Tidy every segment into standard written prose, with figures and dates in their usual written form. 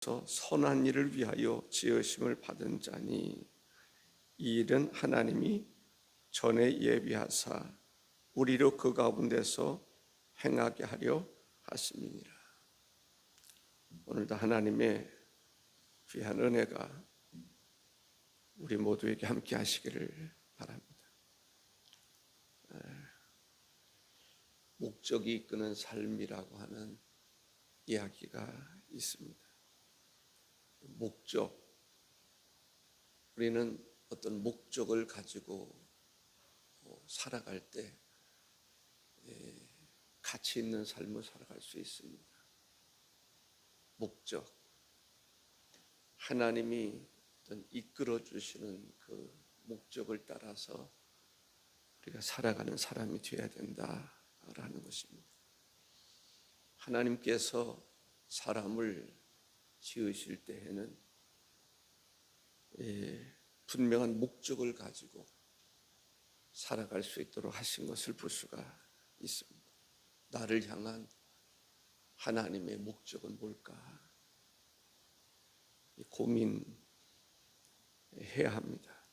선한 일을 위하여 지으심을 받은 자니 이 일은 하나님이 전에 예비하사 우리로 그 가운데서 행하게 하려 하심이니라. 오늘도 하나님의 귀한 은혜가 우리 모두에게 함께 하시기를 바랍니다. 목적이 이끄는 삶이라고 하는 이야기가 있습니다. 목적, 우리는 어떤 목적을 가지고 살아갈 때 가치 있는 삶을 살아갈 수 있습니다. 목적, 하나님이 어떤 이끌어 주시는 그 목적을 따라서 우리가 살아가는 사람이 되어야 된다라는 것입니다. 하나님께서 사람을 지으실 때에는 분명한 목적을 가지고 살아갈 수 있도록 하신 것을 볼 수가 있습니다. 나를 향한 하나님의 목적은 뭘까? 고민해야 합니다.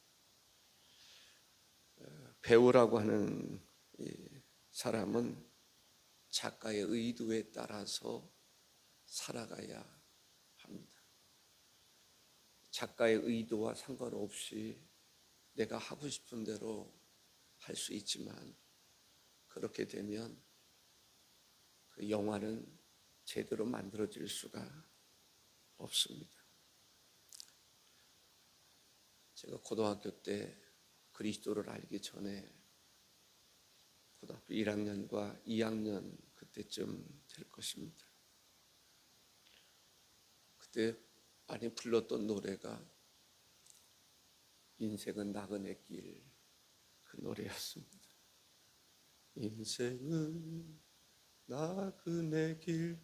배우라고 하는 사람은 작가의 의도에 따라서 살아가야 합니다. 작가의 의도와 상관없이 내가 하고 싶은 대로 할 수 있지만 그렇게 되면 그 영화는 제대로 만들어질 수가 없습니다. 제가 고등학교 때 그리스도를 알기 전에 고등학교 1학년과 2학년 그때쯤 될 것입니다. 그때 많이 불렀던 노래가 인생은 나그네 길, 그 노래였습니다. 인생은 나그네 길,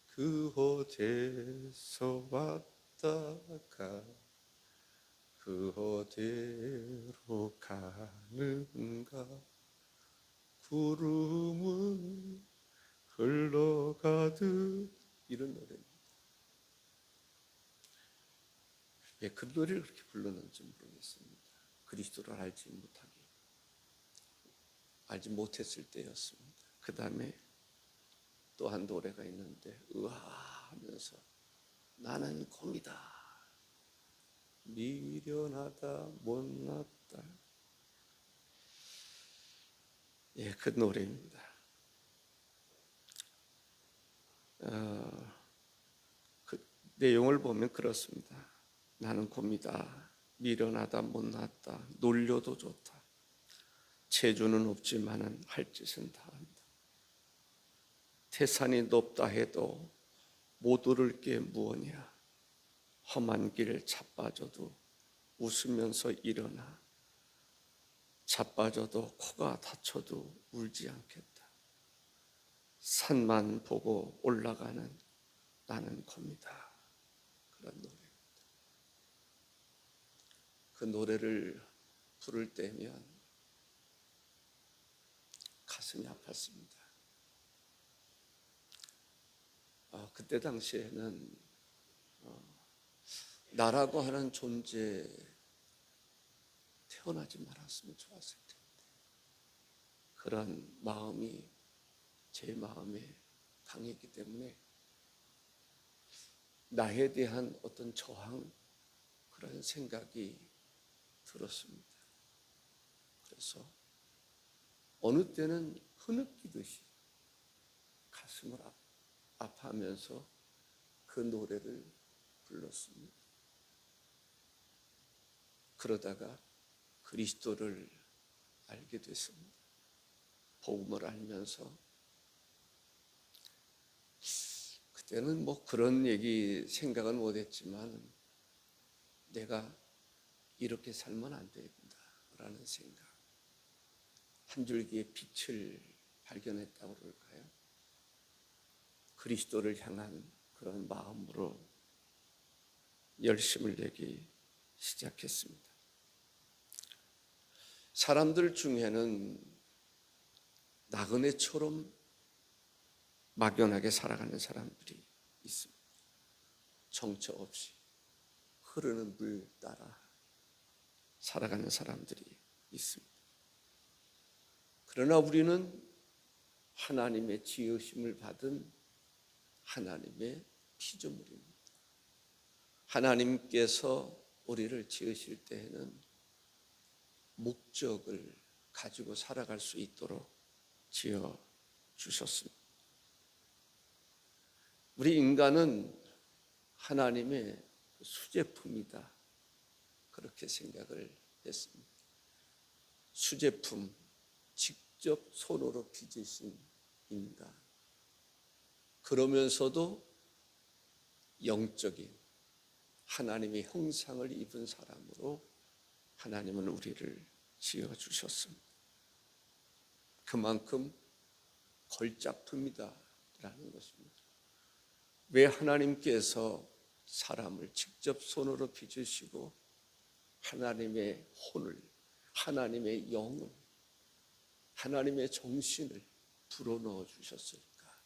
그 어디서 왔다가 그 어디로 가는가, 구름은 흘러가듯, 이런 노래입니다. 왜 그 노래를 그렇게 불렀는지 모르겠습니다. 그리스도를 알지 못했을 때였습니다. 그 다음에 또 한 노래가 있는데 의아하면서 나는 곰이다, 미련하다, 못났다. 그 노래입니다. 그 내용을 보면 그렇습니다. 나는 곰이다, 미련하다, 못났다, 놀려도 좋다, 재주는 없지만은 할 짓은 다 한다. 태산이 높다 해도 못 오를 게 무엇이냐, 험한 길 자빠져도 웃으면서 일어나, 자빠져도 코가 다쳐도 울지 않겠다. 산만 보고 올라가는 나는 곰이다. 그런 노래입니다. 그 노래를 부를 때면 가슴이 아팠습니다. 그때 당시에는 나라고 하는 존재 태어나지 말았으면 좋았을 텐데, 그런 마음이 제 마음에 강했기 때문에 나에 대한 어떤 저항, 그런 생각이 들었습니다. 그래서 어느 때는 흐느끼듯이 가슴을 아파하면서 그 노래를 불렀습니다. 그러다가 그리스도를 알게 됐습니다. 복음을 알면서 그때는 뭐 그런 얘기 생각은 못했지만 내가 이렇게 살면 안 된다라는 생각, 한 줄기의 빛을 발견했다고 그럴까요? 그리스도를 향한 그런 마음으로 열심을 내기 시작했습니다. 사람들 중에는 나그네처럼 막연하게 살아가는 사람들이 있습니다. 정처 없이 흐르는 물 따라 살아가는 사람들이 있습니다. 그러나 우리는 하나님의 지으심을 받은 하나님의 피조물입니다. 하나님께서 우리를 지으실 때에는 목적을 가지고 살아갈 수 있도록 지어 주셨습니다. 우리 인간은 하나님의 수제품이다, 그렇게 생각을 했습니다. 수제품, 직접 손으로 빚으신 인간. 그러면서도 영적인 하나님의 형상을 입은 사람으로 하나님은 우리를 지어주셨습니다. 그만큼 걸작품이다라는 것입니다. 왜 하나님께서 사람을 직접 손으로 빚으시고 하나님의 혼을, 하나님의 영을, 하나님의 정신을 불어넣어 주셨을까?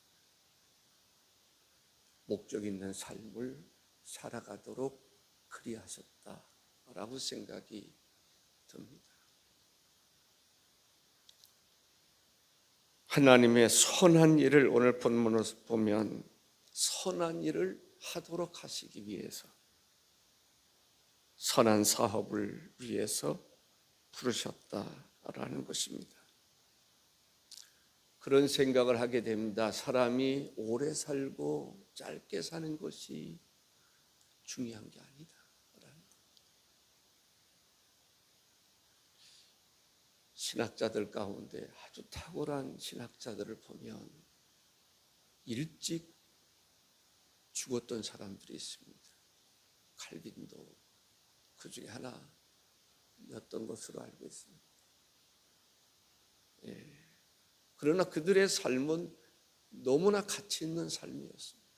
목적 있는 삶을 살아가도록 그리하셨다라고 생각이 듭니다. 하나님의 선한 일을 오늘 본문을 보면 선한 일을 하도록 하시기 위해서, 선한 사업을 위해서 부르셨다라는 것입니다. 그런 생각을 하게 됩니다. 사람이 오래 살고 짧게 사는 것이 중요한 게 아니다. 신학자들 가운데 아주 탁월한 신학자들을 보면 일찍 죽었던 사람들이 있습니다. 칼빈도 그 중에 하나였던 것으로 알고 있습니다. 그러나 그들의 삶은 너무나 가치 있는 삶이었습니다.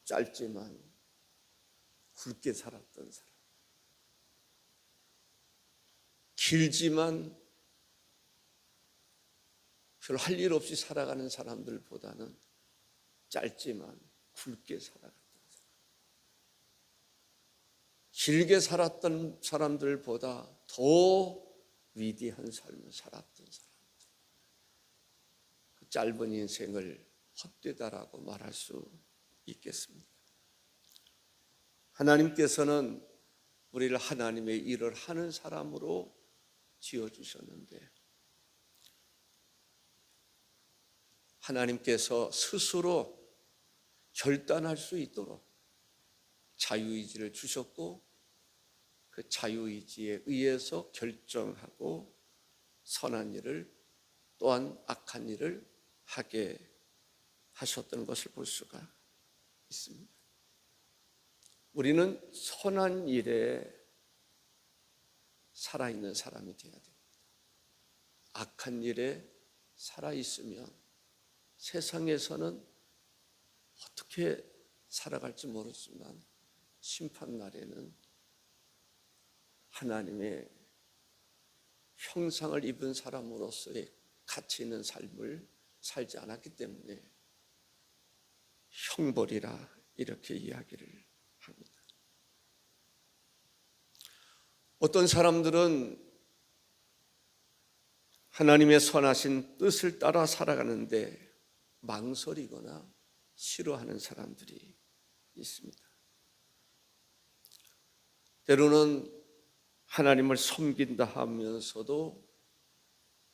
짧지만 굵게 살았던 사람, 길지만 별 할 일 없이 살아가는 사람들보다는 짧지만 굵게 살아갔던 사람, 길게 살았던 사람들보다 더 위대한 삶을 살았던 사람들, 그 짧은 인생을 헛되다라고 말할 수 있겠습니다. 하나님께서는 우리를 하나님의 일을 하는 사람으로 지어주셨는데, 하나님께서 스스로 결단할 수 있도록 자유의지를 주셨고, 그 자유의지에 의해서 결정하고 선한 일을 또한 악한 일을 하게 하셨던 것을 볼 수가 있습니다. 우리는 선한 일에 살아있는 사람이 되어야 됩니다. 악한 일에 살아있으면 세상에서는 어떻게 살아갈지 모르지만 심판날에는 하나님의 형상을 입은 사람으로서의 가치 있는 삶을 살지 않았기 때문에 형벌이라 이렇게 이야기를 합니다. 어떤 사람들은 하나님의 선하신 뜻을 따라 살아가는데 망설이거나 싫어하는 사람들이 있습니다. 때로는 하나님을 섬긴다 하면서도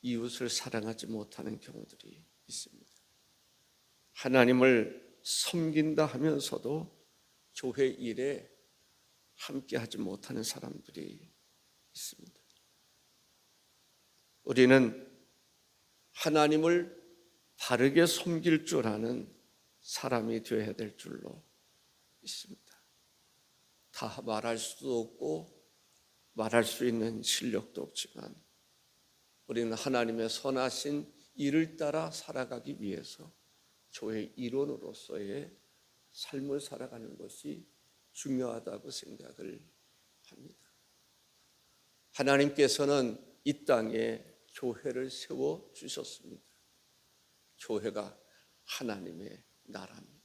이웃을 사랑하지 못하는 경우들이 있습니다. 하나님을 섬긴다 하면서도 교회 일에 함께하지 못하는 사람들이 있습니다. 우리는 하나님을 바르게 섬길 줄 아는 사람이 되어야 될 줄로 믿습니다. 다 말할 수도 없고 말할 수 있는 실력도 없지만 우리는 하나님의 선하신 일을 따라 살아가기 위해서 교회 일원으로서의 삶을 살아가는 것이 중요하다고 생각을 합니다. 하나님께서는 이 땅에 교회를 세워주셨습니다. 교회가 하나님의 나라입니다.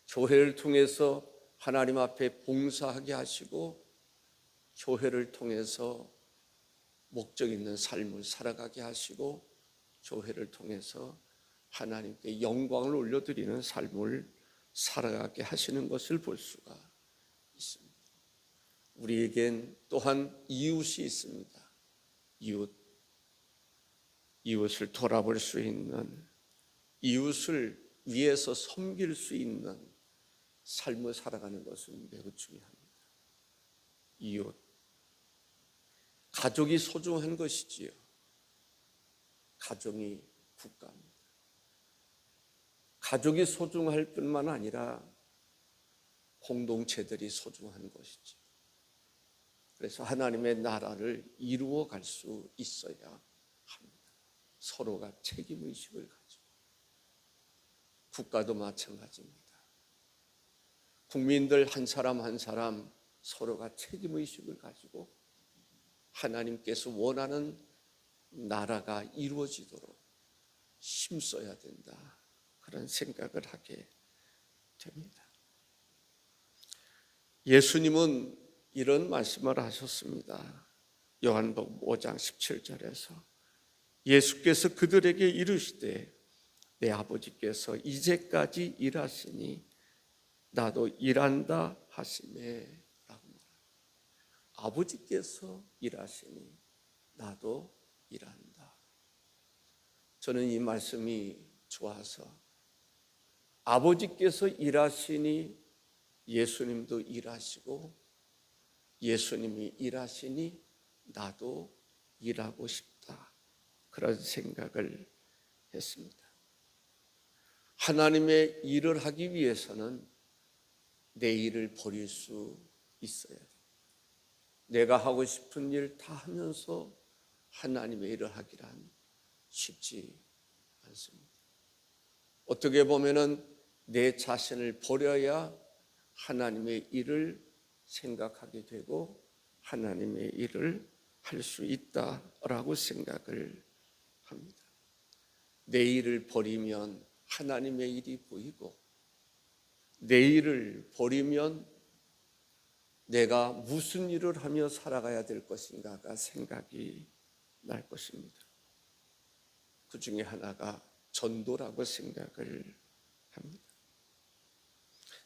교회를 통해서 하나님 앞에 봉사하게 하시고 교회를 통해서 목적 있는 삶을 살아가게 하시고 교회를 통해서 하나님께 영광을 올려드리는 삶을 살아가게 하시는 것을 볼 수가 있습니다. 우리에겐 또한 이웃이 있습니다. 이웃을 돌아볼 수 있는, 이웃을 위해서 섬길 수 있는 삶을 살아가는 것은 매우 중요합니다. 이웃, 가족이 소중한 것이지요. 가정이 국가입니다. 가족이 소중할 뿐만 아니라 공동체들이 소중한 것이죠. 그래서 하나님의 나라를 이루어 갈 수 있어야 합니다. 서로가 책임의식을 가지고. 국가도 마찬가지입니다. 국민들 한 사람 한 사람 서로가 책임의식을 가지고 하나님께서 원하는 나라가 이루어지도록 힘써야 된다. 그런 생각을 하게 됩니다. 예수님은 이런 말씀을 하셨습니다. 요한복음 5장 17절에서 예수께서 그들에게 이르시되 내 아버지께서 이제까지 일하시니 나도 일한다 하시매 라고 말합니다. 아버지께서 일하시니 나도 일한다. 저는 이 말씀이 좋아서 아버지께서 일하시니 예수님도 일하시고 예수님이 일하시니 나도 일하고 싶다. 그런 생각을 했습니다. 하나님의 일을 하기 위해서는 내 일을 버릴 수 있어야 돼요. 내가 하고 싶은 일 다 하면서 하나님의 일을 하기란 쉽지 않습니다. 어떻게 보면은 내 자신을 버려야 하나님의 일을 생각하게 되고 하나님의 일을 할 수 있다라고 생각을 합니다. 내 일을 버리면 하나님의 일이 보이고 내 일을 버리면 내가 무슨 일을 하며 살아가야 될 것인가가 생각이 날 것입니다. 그 중에 하나가 전도라고 생각을 합니다.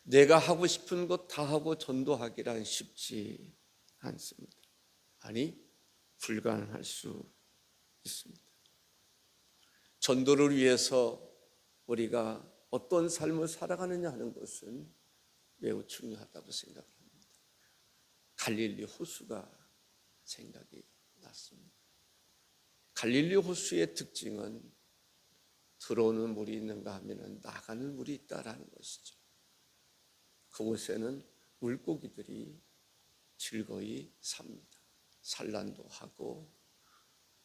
내가 하고 싶은 것 다 하고 전도하기란 쉽지 않습니다. 아니, 불가능할 수 있습니다. 전도를 위해서 우리가 어떤 삶을 살아가느냐 하는 것은 매우 중요하다고 생각합니다. 갈릴리 호수가 생각이 났습니다. 갈릴리 호수의 특징은 들어오는 물이 있는가 하면 나가는 물이 있다라는 것이죠. 그곳에는 물고기들이 즐거이 삽니다. 산란도 하고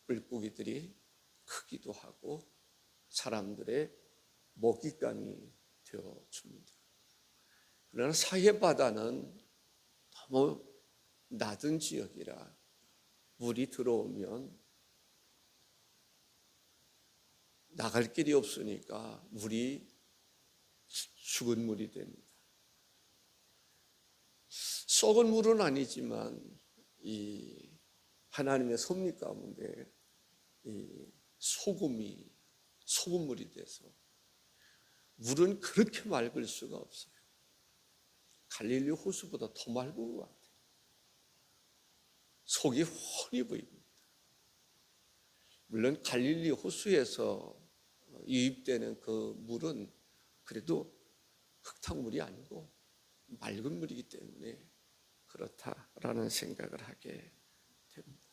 물고기들이 크기도 하고 사람들의 먹잇감이 되어줍니다. 그러나 사해바다는 너무 낮은 지역이라 물이 들어오면 나갈 길이 없으니까 물이 죽은 물이 됩니다. 썩은 물은 아니지만 이 하나님의 섭리 가운데 이 소금물이 돼서 물은 그렇게 맑을 수가 없어요. 갈릴리 호수보다 더 맑은 것 같아요. 속이 훤히 보입니다. 물론 갈릴리 호수에서 유입되는 그 물은 그래도 흙탕물이 아니고 맑은 물이기 때문에 그렇다라는 생각을 하게 됩니다.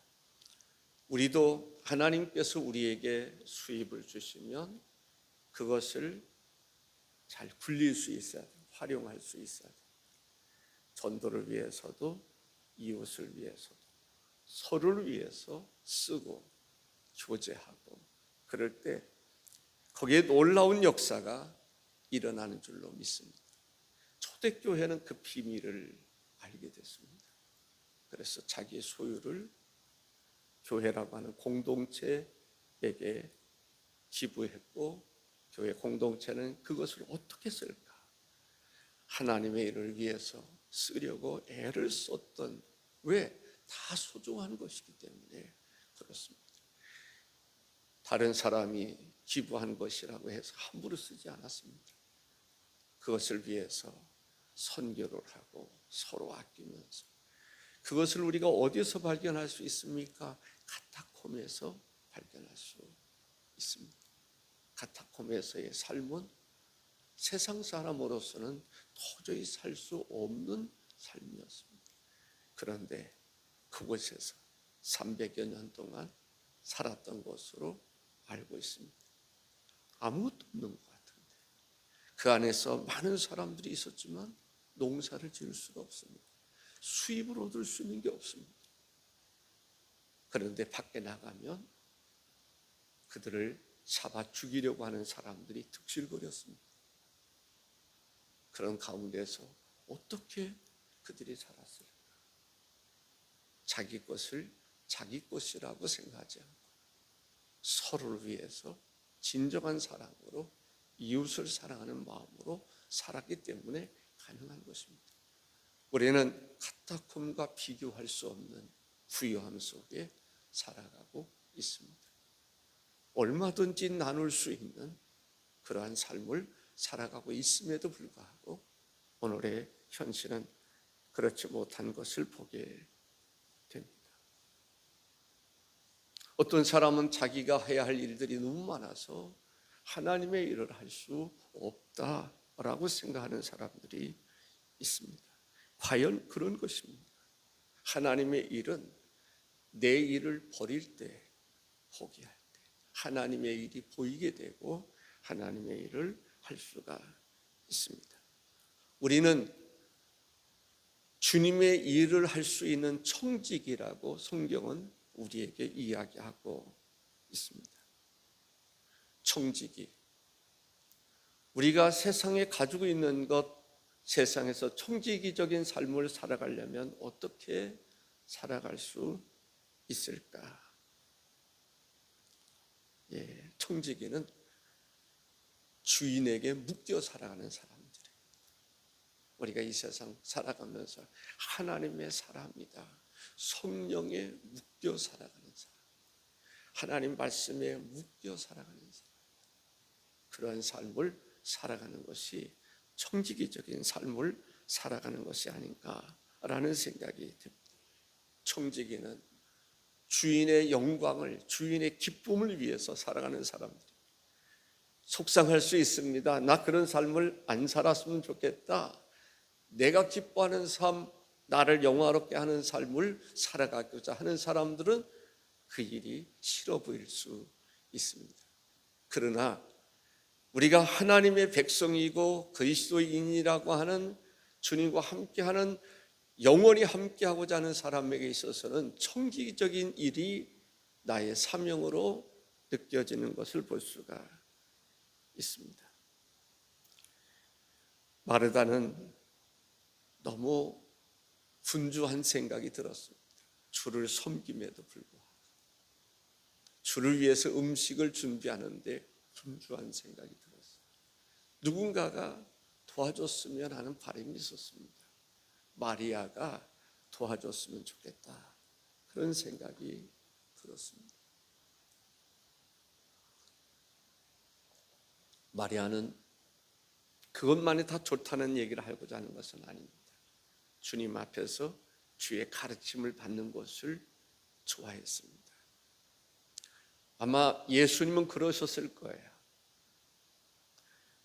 우리도 하나님께서 우리에게 수입을 주시면 그것을 잘 굴릴 수 있어야 돼요. 활용할 수 있어야 돼요. 전도를 위해서도 이웃을 위해서도 서로를 위해서 쓰고 교제하고 그럴 때 거기에 놀라운 역사가 일어나는 줄로 믿습니다. 초대교회는 그 비밀을 알게 됐습니다. 그래서 자기의 소유를 교회라고 하는 공동체에게 기부했고 교회 공동체는 그것을 어떻게 쓸까? 하나님의 일을 위해서 쓰려고 애를 썼던, 왜? 다 소중한 것이기 때문에 그렇습니다. 다른 사람이 기부한 것이라고 해서 함부로 쓰지 않았습니다. 그것을 위해서 선교를 하고 서로 아끼면서. 그것을 우리가 어디서 발견할 수 있습니까? 카타콤에서 발견할 수 있습니다. 카타콤에서의 삶은 세상 사람으로서는 도저히 살 수 없는 삶이었습니다. 그런데 그곳에서 300여 년 동안 살았던 것으로 알고 있습니다. 아무것도 없는 것 같은데 그 안에서 많은 사람들이 있었지만 농사를 지을 수가 없습니다. 수입을 얻을 수 있는 게 없습니다. 그런데 밖에 나가면 그들을 잡아 죽이려고 하는 사람들이 득실거렸습니다. 그런 가운데서 어떻게 그들이 살았을까? 자기 것을 자기 것이라고 생각하지 않고 서로를 위해서 진정한 사랑으로 이웃을 사랑하는 마음으로 살았기 때문에 가능한 것입니다. 우리는 카타콤과 비교할 수 없는 부유함 속에 살아가고 있습니다. 얼마든지 나눌 수 있는 그러한 삶을 살아가고 있음에도 불구하고 오늘의 현실은 그렇지 못한 것을 보게 됩니다. 어떤 사람은 자기가 해야 할 일들이 너무 많아서 하나님의 일을 할 수 없다라고 생각하는 사람들이 있습니다. 과연 그런 것입니다. 하나님의 일은 내 일을 버릴 때, 포기할 때 하나님의 일이 보이게 되고 하나님의 일을 할 수가 있습니다. 우리는 주님의 일을 할 수 있는 청직이라고 성경은 우리에게 이야기하고 있습니다. 청직이, 우리가 세상에 가지고 있는 것, 세상에서 청지기적인 삶을 살아가려면 어떻게 살아갈 수 있을까? 청지기는 주인에게 묶여 살아가는 사람들이에요. 우리가 이 세상 살아가면서 하나님의 사람이다, 성령에 묶여 살아가는 사람, 하나님 말씀에 묶여 살아가는 사람, 그러한 삶을 살아가는 것이 청지기적인 삶을 살아가는 것이 아닌가라는 생각이 듭니다. 청지기는 주인의 영광을, 주인의 기쁨을 위해서 살아가는 사람들입니다. 속상할 수 있습니다. 나 그런 삶을 안 살았으면 좋겠다. 내가 기뻐하는 삶, 나를 영화롭게 하는 삶을 살아가고자 하는 사람들은 그 일이 싫어 보일 수 있습니다. 그러나 우리가 하나님의 백성이고 그리스도인이라고 하는, 주님과 함께하는, 영원히 함께하고자 하는 사람에게 있어서는 청지기적인 일이 나의 사명으로 느껴지는 것을 볼 수가 있습니다. 마르다는 너무 분주한 생각이 들었습니다. 주를 섬김에도 불구하고 주를 위해서 음식을 준비하는데 분주한 생각이 들었어요. 누군가가 도와줬으면 하는 바람이 있었습니다. 마리아가 도와줬으면 좋겠다, 그런 생각이 들었습니다. 마리아는 그것만이 다 좋다는 얘기를 하고자 하는 것은 아닙니다. 주님 앞에서 주의 가르침을 받는 것을 좋아했습니다. 아마 예수님은 그러셨을 거예요.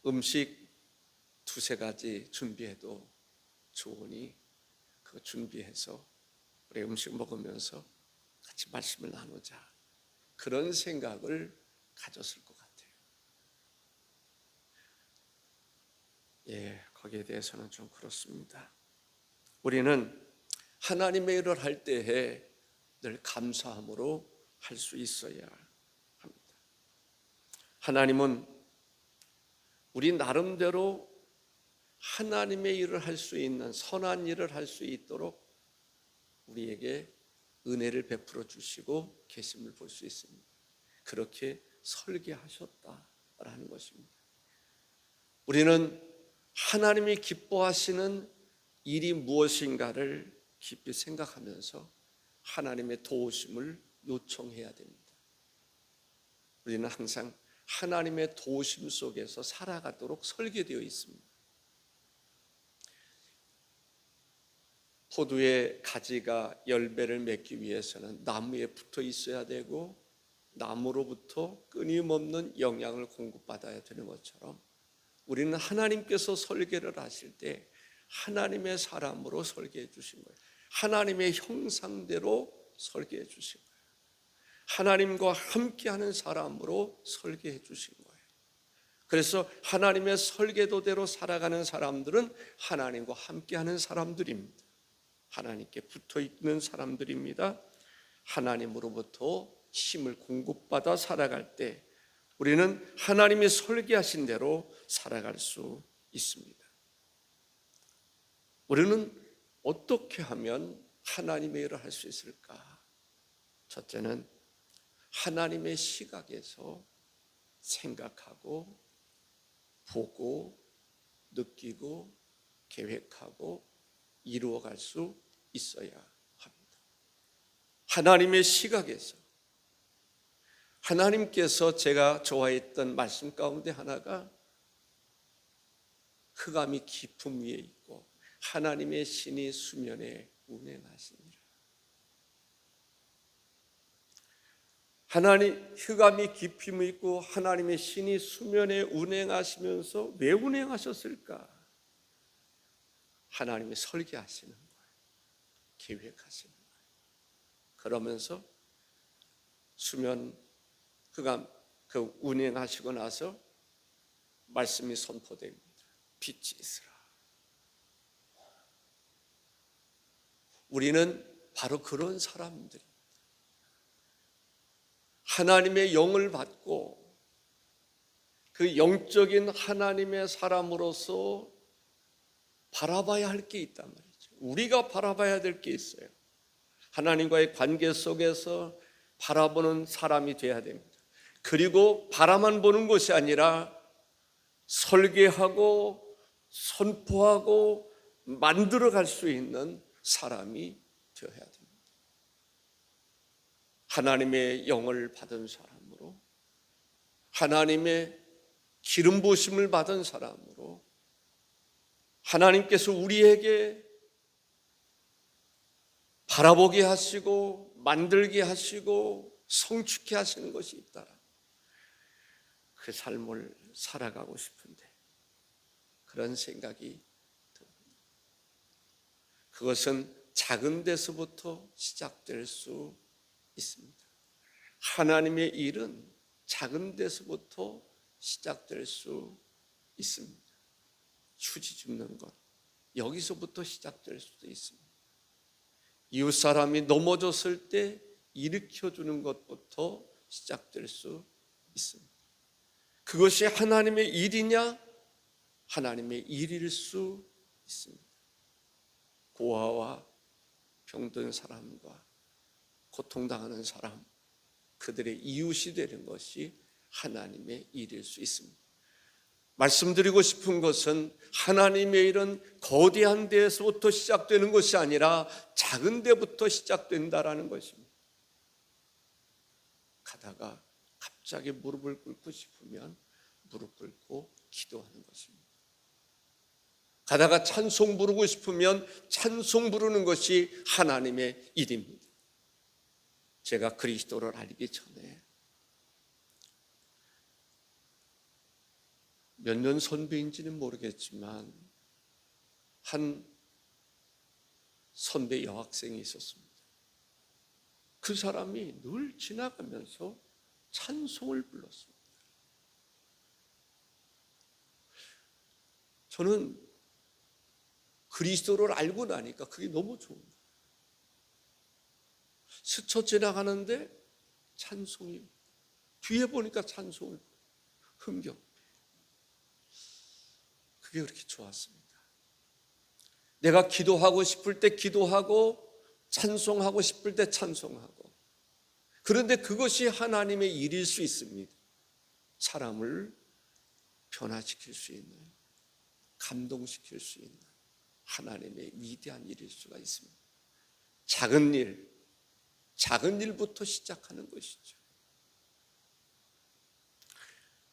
음식 두세 가지 준비해도 좋으니 그거 준비해서 우리 음식 먹으면서 같이 말씀을 나누자, 그런 생각을 가졌을 것 같아요. 거기에 대해서는 좀 그렇습니다. 우리는 하나님의 일을 할 때에 늘 감사함으로 할 수 있어야 합니다. 하나님은 우리 나름대로 하나님의 일을 할 수 있는, 선한 일을 할 수 있도록 우리에게 은혜를 베풀어 주시고 계심을 볼 수 있습니다. 그렇게 설계하셨다라는 것입니다. 우리는 하나님이 기뻐하시는 일이 무엇인가를 깊이 생각하면서 하나님의 도우심을 요청해야 됩니다. 우리는 항상 하나님의 도우심 속에서 살아가도록 설계되어 있습니다. 포도의 가지가 열매를 맺기 위해서는 나무에 붙어 있어야 되고 나무로부터 끊임없는 영양을 공급받아야 되는 것처럼 우리는 하나님께서 설계를 하실 때 하나님의 사람으로 설계해 주신 거예요. 하나님의 형상대로 설계해 주신 거예요. 하나님과 함께하는 사람으로 설계해 주신 거예요. 그래서 하나님의 설계도대로 살아가는 사람들은 하나님과 함께하는 사람들입니다. 하나님께 붙어 있는 사람들입니다. 하나님으로부터 힘을 공급받아 살아갈 때 우리는 하나님이 설계하신 대로 살아갈 수 있습니다. 우리는 어떻게 하면 하나님의 일을 할 수 있을까? 첫째는 하나님의 시각에서 생각하고 보고 느끼고 계획하고 이루어갈 수 있어야 합니다. 하나님의 시각에서 하나님께서 제가 좋아했던 말씀 가운데 하나가 흑암이 깊음 위에 있고 하나님의 신이 수면에 운행하시니라. 하나님 흑암이 깊음이 있고 하나님의 신이 수면에 운행하시면서 왜 운행하셨을까? 하나님이 설계하시는 거예요. 계획하시는 거예요. 그러면서 수면 흑암 그 운행하시고 나서 말씀이 선포됩니다. 빛이 있으라. 우리는 바로 그런 사람들입니다. 하나님의 영을 받고 그 영적인 하나님의 사람으로서 바라봐야 할 게 있단 말이죠. 우리가 바라봐야 될 게 있어요. 하나님과의 관계 속에서 바라보는 사람이 돼야 됩니다. 그리고 바라만 보는 것이 아니라 설계하고 선포하고 만들어갈 수 있는 사람이 되어야 됩니다. 하나님의 영을 받은 사람으로, 하나님의 기름 부으심을 받은 사람으로 하나님께서 우리에게 바라보게 하시고 만들게 하시고 성축케 하시는 것이 있다. 그 삶을 살아가고 싶은데 그런 생각이 듭니다. 그것은 작은 데서부터 시작될 수 있습니다. 하나님의 일은 작은 데서부터 시작될 수 있습니다. 휴지 줍는 것, 여기서부터 시작될 수도 있습니다. 이웃 사람이 넘어졌을 때 일으켜주는 것부터 시작될 수 있습니다. 그것이 하나님의 일이냐? 하나님의 일일 수 있습니다. 고아와 병든 사람과 고통당하는 사람, 그들의 이웃이 되는 것이 하나님의 일일 수 있습니다. 말씀드리고 싶은 것은 하나님의 일은 거대한 데에서부터 시작되는 것이 아니라 작은 데부터 시작된다라는 것입니다. 가다가 갑자기 무릎을 꿇고 싶으면 무릎 꿇고 기도하는 것입니다. 가다가 찬송 부르고 싶으면 찬송 부르는 것이 하나님의 일입니다. 제가 그리스도를 알기 전에 몇 년 선배인지는 모르겠지만 한 선배 여학생이 있었습니다. 그 사람이 늘 지나가면서 찬송을 불렀습니다. 저는 그리스도를 알고 나니까 그게 너무 좋은 거예요. 스쳐 지나가는데 찬송이, 뒤에 보니까 찬송을 흥겨. 그게 그렇게 좋았습니다. 내가 기도하고 싶을 때 기도하고 찬송하고 싶을 때 찬송하고, 그런데 그것이 하나님의 일일 수 있습니다. 사람을 변화시킬 수 있는. 감동시킬 수 있는 하나님의 위대한 일일 수가 있습니다. 작은 일부터 시작하는 것이죠.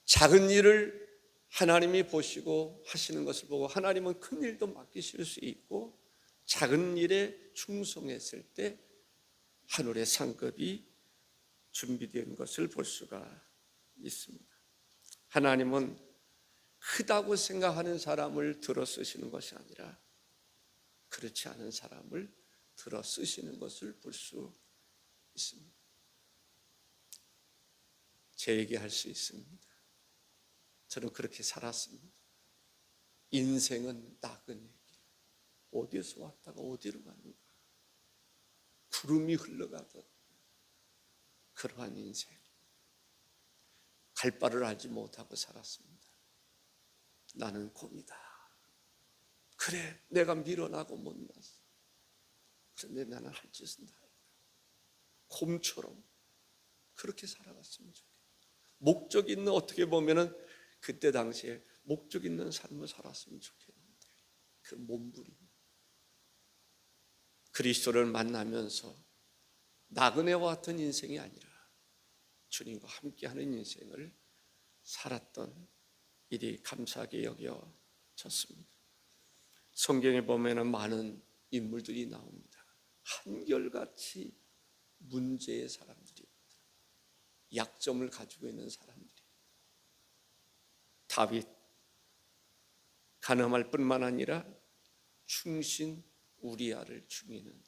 작은 일을 하나님이 보시고 하시는 것을 보고 하나님은 큰 일도 맡기실 수 있고, 작은 일에 충성했을 때 하늘의 상급이 준비된 것을 볼 수가 있습니다. 하나님은 크다고 생각하는 사람을 들어 쓰시는 것이 아니라 그렇지 않은 사람을 들어 쓰시는 것을 볼 수 있습니다. 제 얘기할 수 있습니다. 저는 그렇게 살았습니다. 인생은 나그네 길, 어디에서 왔다가 어디로 가는가, 구름이 흘러가듯 그러한 인생, 갈 바를 알지 못하고 살았습니다. 나는 곰이다. 그래, 내가 밀어나고 못났어. 그런데 나는 할 짓은 다 했다. 곰처럼 그렇게 살아갔으면 좋겠다. 목적 있는, 어떻게 보면은 그때 당시에 목적 있는 삶을 살았으면 좋겠는데, 그 몸부림. 그리스도를 만나면서 나그네와 같은 인생이 아니라 주님과 함께하는 인생을 살았던 일이 감사하게 여겨졌습니다. 성경에 보면은 많은 인물들이 나옵니다. 한결같이 문제의 사람들입니다. 약점을 가지고 있는 사람들이. 다윗, 가늠할 뿐만 아니라 충신 우리아를 죽이는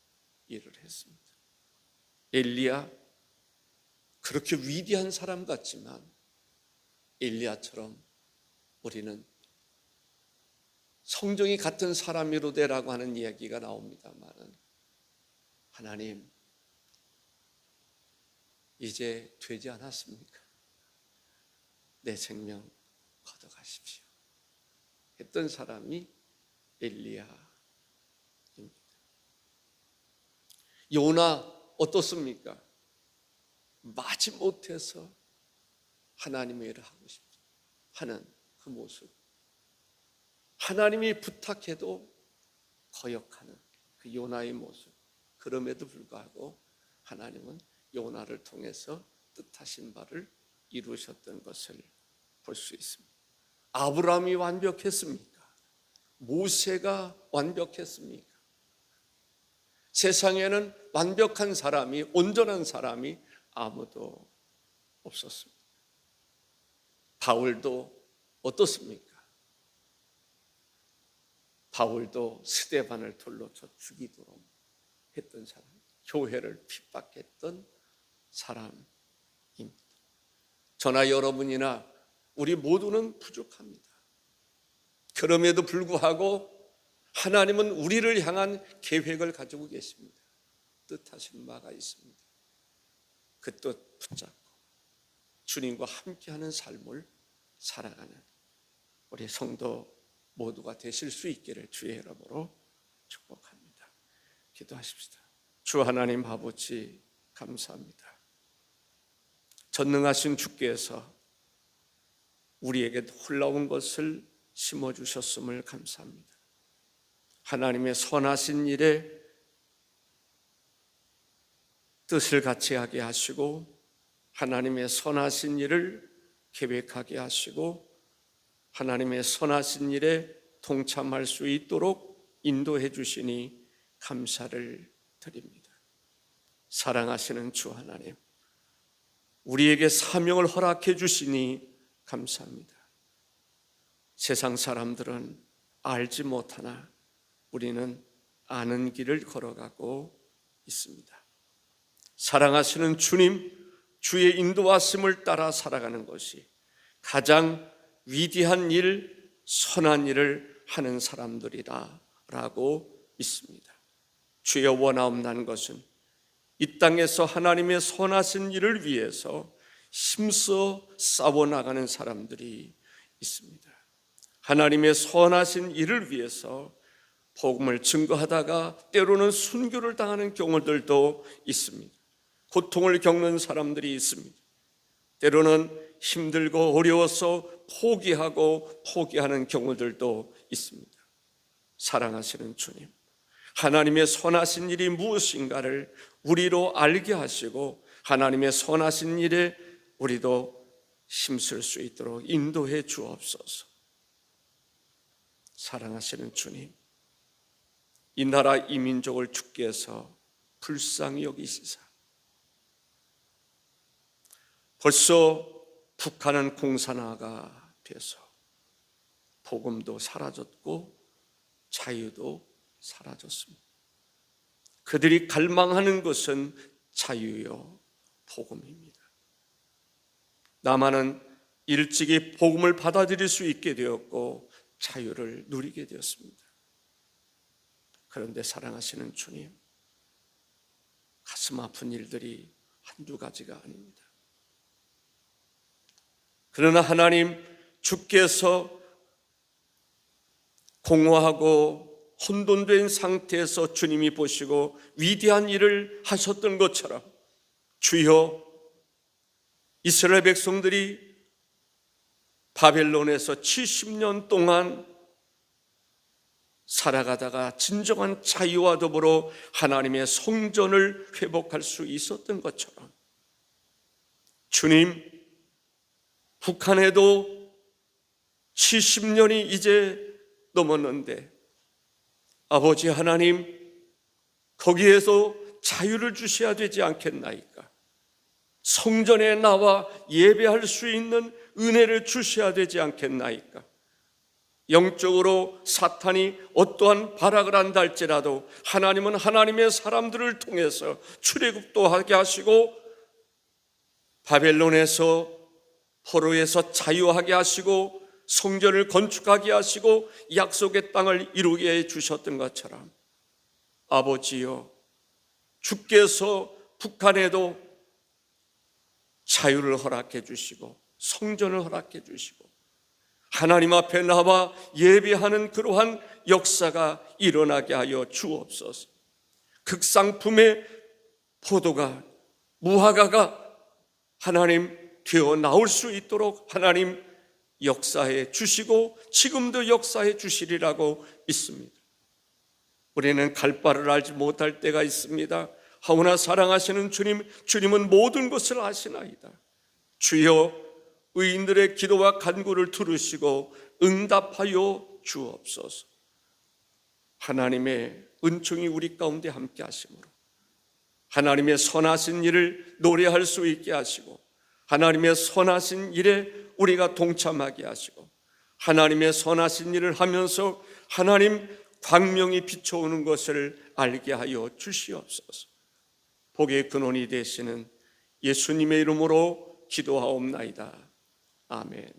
일을 했습니다. 엘리야, 그렇게 위대한 사람 같지만 엘리야처럼 우리는 성정이 같은 사람이로되라고 하는 이야기가 나옵니다만, 하나님 이제 되지 않았습니까? 내 생명 걷어가십시오 했던 사람이 엘리야입니다. 요나 어떻습니까? 마지못해서 하나님의 일을 하고 싶다 하는 그 모습, 하나님이 부탁해도 거역하는 그 요나의 모습, 그럼에도 불구하고 하나님은 요나를 통해서 뜻하신 바를 이루셨던 것을 볼 수 있습니다. 아브라함이 완벽했습니까? 모세가 완벽했습니까? 세상에는 완벽한 사람이, 온전한 사람이 아무도 없었습니다. 바울도 어떻습니까? 바울도 스데반을 돌로 쳐 죽이도록 했던 사람, 교회를 핍박했던 사람입니다. 저나 여러분이나 우리 모두는 부족합니다. 그럼에도 불구하고 하나님은 우리를 향한 계획을 가지고 계십니다. 뜻하신 바가 있습니다. 그 뜻 붙잡고 주님과 함께하는 삶을 살아가는 우리 성도 모두가 되실 수 있기를 주의 이름으로 축복합니다. 기도하십시다. 주 하나님 아버지, 감사합니다. 전능하신 주께서 우리에게 놀라운 것을 심어주셨음을 감사합니다. 하나님의 선하신 일에 뜻을 같이 하게 하시고, 하나님의 선하신 일을 계획하게 하시고, 하나님의 선하신 일에 동참할 수 있도록 인도해 주시니 감사를 드립니다. 사랑하시는 주 하나님, 우리에게 사명을 허락해 주시니 감사합니다. 세상 사람들은 알지 못하나 우리는 아는 길을 걸어가고 있습니다. 사랑하시는 주님, 주의 인도하심을 따라 살아가는 것이 가장 위대한 일, 선한 일을 하는 사람들이라고 믿습니다. 주여, 원하옵나는 것은 이 땅에서 하나님의 선하신 일을 위해서 힘써 싸워나가는 사람들이 있습니다. 하나님의 선하신 일을 위해서 복음을 증거하다가 때로는 순교를 당하는 경우들도 있습니다. 고통을 겪는 사람들이 있습니다. 때로는 힘들고 어려워서 포기하는 경우들도 있습니다. 사랑하시는 주님, 하나님의 선하신 일이 무엇인가를 우리로 알게 하시고 하나님의 선하신 일에 우리도 힘쓸 수 있도록 인도해 주옵소서. 사랑하시는 주님, 이 나라 이 민족을 주께서 불쌍히 여기시사 벌써 북한은 공산화가 돼서 복음도 사라졌고 자유도 사라졌습니다. 그들이 갈망하는 것은 자유요 복음입니다. 남한은 일찍이 복음을 받아들일 수 있게 되었고 자유를 누리게 되었습니다. 그런데 사랑하시는 주님, 가슴 아픈 일들이 한두 가지가 아닙니다. 그러나 하나님, 주께서 공허하고 혼돈된 상태에서 주님이 보시고 위대한 일을 하셨던 것처럼 주여, 이스라엘 백성들이 바벨론에서 70년 동안 살아가다가 진정한 자유와 더불어 하나님의 성전을 회복할 수 있었던 것처럼 주님, 북한에도 70년이 이제 넘었는데 아버지 하나님, 거기에서 자유를 주셔야 되지 않겠나이까? 성전에 나와 예배할 수 있는 은혜를 주셔야 되지 않겠나이까? 영적으로 사탄이 어떠한 발악을 한다 할지라도 하나님은 하나님의 사람들을 통해서 출애굽도 하게 하시고 바벨론에서 포로에서 자유하게 하시고 성전을 건축하게 하시고 약속의 땅을 이루게 해주셨던 것처럼 아버지여, 주께서 북한에도 자유를 허락해 주시고 성전을 허락해 주시고 하나님 앞에 나와 예배하는 그러한 역사가 일어나게 하여 주옵소서. 극상품의 포도가, 무화과가 하나님 되어 나올 수 있도록 하나님 역사해 주시고 지금도 역사해 주시리라고 믿습니다. 우리는 갈 바를 알지 못할 때가 있습니다. 하오나 사랑하시는 주님, 주님은 모든 것을 아시나이다. 주여, 의인들의 기도와 간구를 들으시고 응답하여 주옵소서. 하나님의 은총이 우리 가운데 함께 하심으로 하나님의 선하신 일을 노래할 수 있게 하시고 하나님의 선하신 일에 우리가 동참하게 하시고 하나님의 선하신 일을 하면서 하나님 광명이 비춰오는 것을 알게 하여 주시옵소서. 복의 근원이 되시는 예수님의 이름으로 기도하옵나이다. 아멘.